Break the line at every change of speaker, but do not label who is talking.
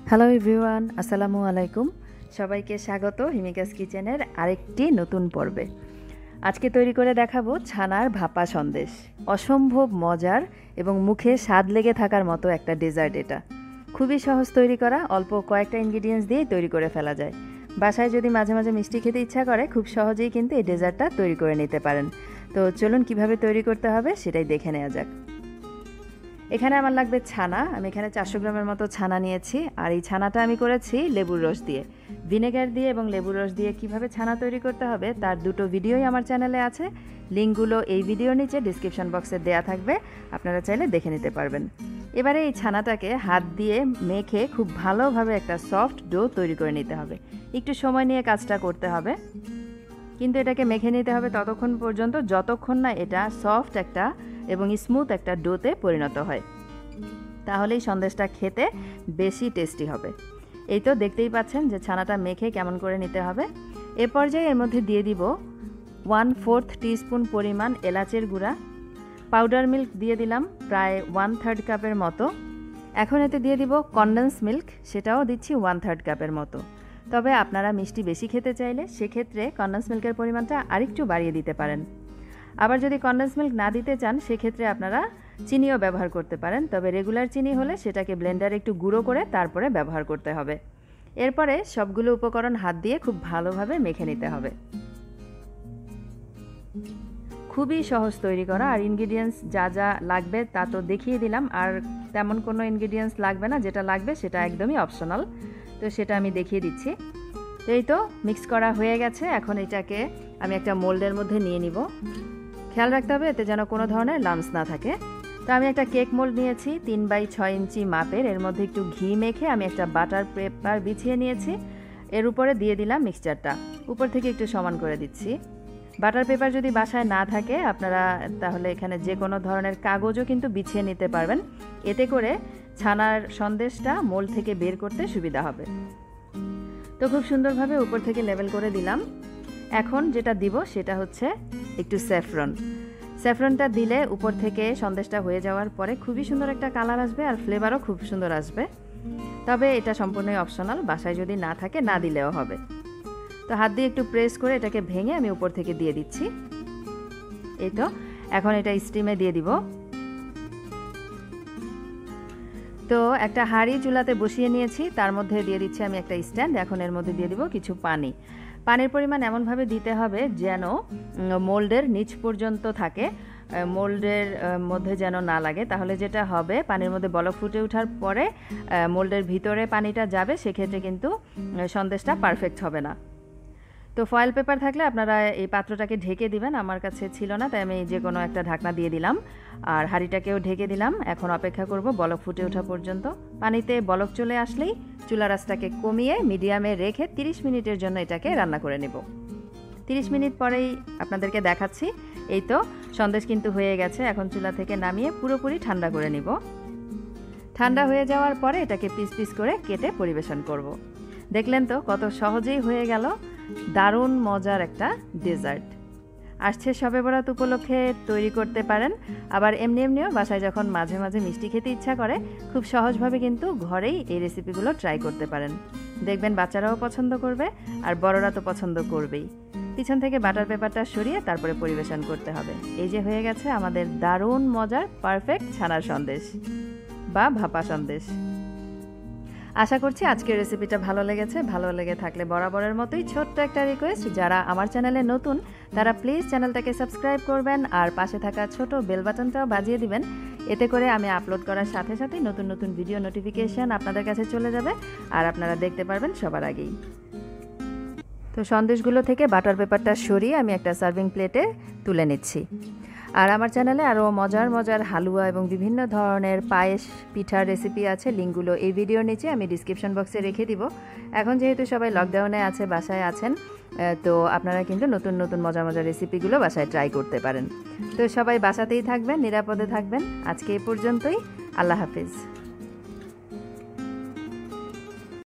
Hello everyone, আসসালামু আলাইকুম। সবাইকে স্বাগত হিমিকাস কিচেনের আরেকটি নতুন পর্বে। আজকে তৈরি করে দেখাবো ছানার ভাপা সন্দেশ। অসম্ভব মজার এবং মুখে স্বাদ লেগে থাকার মতো একটা ডেজার্ট এটা। খুবই সহজ তৈরি করা, অল্প কয়েকটা ইনগ্রিডিয়েন্টস দিয়েই তৈরি করে ফেলা যায়। বাসায় যদি মাঝে মাঝে মিষ্টি খেতে ইচ্ছা করে, খুব সহজেই কিন্তু এই ডেজার্টটা তৈরি করে নিতে পারেন। তো চলুন কিভাবে তৈরি করতে হবে সেটাই দেখে নেওয়া যাক। এখানে আমার লাগবে ছানা। আমি এখানে 400 গ্রামের মতো ছানা নিয়েছি। আর এই ছানাটা আমি করেছি লেবুর রস দিয়ে। ভিনেগার দিয়ে এবং লেবুর রস দিয়ে কিভাবে ছানা তৈরি করতে হবে তার দুটো ভিডিওই আমার চ্যানেলে আছে। লিঙ্কগুলো এই ভিডিওর নিচে ডিসক্রিপশন বক্সে দেয়া থাকবে, আপনারা চাইলে দেখে নিতে পারবেন। এবারে এই ছানাটাকে হাত দিয়ে মেখে খুব ভালোভাবে একটা সফট ডো তৈরি করে নিতে হবে। একটু সময় নিয়ে কাজটা করতে হবে, কিন্তু এটাকে মেখে নিতে হবে ততক্ষণ পর্যন্ত যতক্ষণ না এটা সফট একটা এবং স্মুথ একটা ডোতে পরিণত হয়। তাহলেই সন্দেশটা খেতে বেশি টেস্টি হবে। এই তো দেখতেই পাচ্ছেন যে ছানাটা মেখে কেমন করে নিতে হবে। এ পর্যায়ে এর মধ্যে দিয়ে দিব 1/4 টিস্পুন পরিমাণ এলাচের গুঁড়া। পাউডার মিল্ক দিয়ে দিলাম প্রায় 1/3 কাপের মতো। এখন এতে দিয়ে দিব কনডেন্স মিল্ক, সেটাও দিচ্ছি 1/3 কাপের মতো। তবে আপনারা মিষ্টি বেশি খেতে চাইলে সেক্ষেত্রে কনডেন্স মিল্কের পরিমাণটা আরেকটু বাড়িয়ে দিতে পারেন। আবার যদি কনডেন্স মিল্ক না দিতে চান সেক্ষেত্রে আপনারা চিনিও ব্যবহার করতে পারেন, তবে রেগুলার চিনি হলে সেটাকে ব্লেন্ডারে একটু গুঁড়ো করে তারপরে ব্যবহার করতে হবে। এরপরে সবগুলো উপকরণ হাত দিয়ে খুব ভালোভাবে মেখে নিতে হবে। খুবই সহজ তৈরি করা, আর ইনগ্রিডিয়েন্টস যা যা লাগবে তা তো দেখিয়ে দিলাম। আর তেমন কোনো ইনগ্রিডিয়েন্টস লাগবে না, যেটা লাগবে সেটা একদমই অপশনাল, তো সেটা আমি দেখিয়ে দিচ্ছি। তো এই তো মিক্স করা হয়ে গেছে। এখন এটাকে আমি একটা মোল্ডের মধ্যে নিয়ে নিব। খেয়াল রাখতে হবে এতে যেন কোনো ধরনের লাম্পস না থাকে। তো আমি একটা কেক মোল্ড নিয়েছি 3/6 ইঞ্চি মাপের। এর মধ্যে একটু ঘি মেখে আমি একটা বাটার পেপার বিছিয়ে নিয়েছি। এর উপরে দিয়ে দিলাম মিক্সচারটা, উপর থেকে একটু সমান করে দিচ্ছি। বাটার পেপার যদি বাসায় না থাকে আপনারা তাহলে এখানে যে কোনো ধরনের কাগজও কিন্তু বিছিয়ে নিতে পারবেন। এতে করে ছানার সন্দেশটা মোল্ড থেকে বের করতে সুবিধা হবে। তো খুব সুন্দরভাবে উপর থেকে লেবেল করে দিলাম। এখন যেটা দিব সেটা হচ্ছে একটু স্যাফরনটা দিলে উপর থেকে সন্দেশটা হয়ে যাওয়ার পরে খুবই সুন্দর একটা কালার আসবে, আর ফ্লেভারও খুব সুন্দর আসবে। তবে এটা সম্পূর্ণই অপশনাল, বাসায় যদি না থাকে না দিলেও হবে। তো হাত দিয়ে একটু প্রেস করে এটাকে ভেঙে আমি উপর থেকে দিয়ে দিচ্ছি। এই তো এখন এটা স্টিমে দিয়ে দিব। তো একটা হাঁড়ি চুলাতে বসিয়ে নিয়েছি, তার মধ্যে দিয়ে দিচ্ছি আমি একটা স্ট্যান্ড। এখন এর মধ্যে দিয়ে দিব কিছু পানি। পানির পরিমাণ এমনভাবে দিতে হবে যেন মোল্ডের নিচ পর্যন্ত থাকে, মোল্ডের মধ্যে যেন না লাগে। তাহলে যেটা হবে, পানির মধ্যে বলক ফুটে ওঠার পরে মোল্ডের ভিতরে পানিটা যাবে, সেক্ষেত্রে কিন্তু সন্দেশটা পারফেক্ট হবে না। তো ফয়েল পেপার থাকলে আপনারা এই পাত্রটাকে ঢেকে দিবেন। আমার কাছে ছিল না, তাই আমি যে কোনো একটা ঢাকনা দিয়ে দিলাম, আর হাঁড়িটাকেও ঢেকে দিলাম। এখন অপেক্ষা করব বলক ফুটে ওঠা পর্যন্ত। পানিতে বলক চলে আসলেই চুলা আঁচটাকে কমিয়ে মিডিয়ামে রেখে 30 মিনিটের জন্য এটাকে রান্না করে নেব। 30 মিনিট পরেই আপনাদেরকে দেখাচ্ছি। এই তো সন্দেশ কিন্তু হয়ে গেছে। এখন চুলা থেকে নামিয়ে পুরোপুরি ঠান্ডা করে নিব। ঠান্ডা হয়ে যাওয়ার পরে এটাকে পিস পিস করে কেটে পরিবেশন করব। দেখলেন তো কত সহজেই হয়ে গেল দারুণ মজার একটা ডেজার্ট। আসছে শবে বরাত উপলক্ষে তৈরি করতে পারেন। আবার এমনিও বাসায় যখন মাঝে মাঝে মিষ্টি খেতে ইচ্ছা করে, খুব সহজভাবে কিন্তু ঘরেই এই রেসিপিগুলো ট্রাই করতে পারেন। দেখবেন বাচ্চারাও পছন্দ করবে, আর বড়রা তো পছন্দ করবেই। পিছন থেকে বাটার পেপারটা সরিয়ে তারপরে পরিবেশন করতে হবে। এই যে হয়ে গেছে আমাদের দারুণ মজার পারফেক্ট ছানার সন্দেশ বা ভাপা সন্দেশ। আশা করছি আজকের রেসিপিটা ভালো লেগেছে। ভালো লেগে থাকলে বরাবরের মতোই ছোট্ট একটা রিকোয়েস্ট, যারা আমার চ্যানেলে নতুন তারা প্লিজ চ্যানেলটাকে সাবস্ক্রাইব করবেন, আর পাশে থাকা ছোট বেল বাটনটাও বাজিয়ে দিবেন। এতে করে আমি আপলোড করার সাথে সাথেই নতুন নতুন ভিডিও নোটিফিকেশন আপনাদের কাছে চলে যাবে, আর আপনারা দেখতে পারবেন সবার আগেই। তো সন্দেশগুলো থেকে বাটার পেপারটা সরিয়ে আমি একটা সার্ভিং প্লেটে তুলে নিচ্ছি। আর আমার চ্যানেলে আরও মজার মজার হালুয়া এবং বিভিন্ন ধরনের পায়েস পিঠার রেসিপি আছে। লিঙ্কগুলো এই ভিডিওর নিচে আমি ডিসক্রিপশন বক্সে রেখে দিব। এখন যেহেতু সবাই লকডাউনে আছে, বাসায় আছেন, তো আপনারা কিন্তু নতুন নতুন মজার মজার রেসিপিগুলো বাসায় ট্রাই করতে পারেন। তো সবাই বাসাতেই থাকবেন, নিরাপদে থাকবেন। আজকে এই পর্যন্তই। আল্লাহ হাফিজ।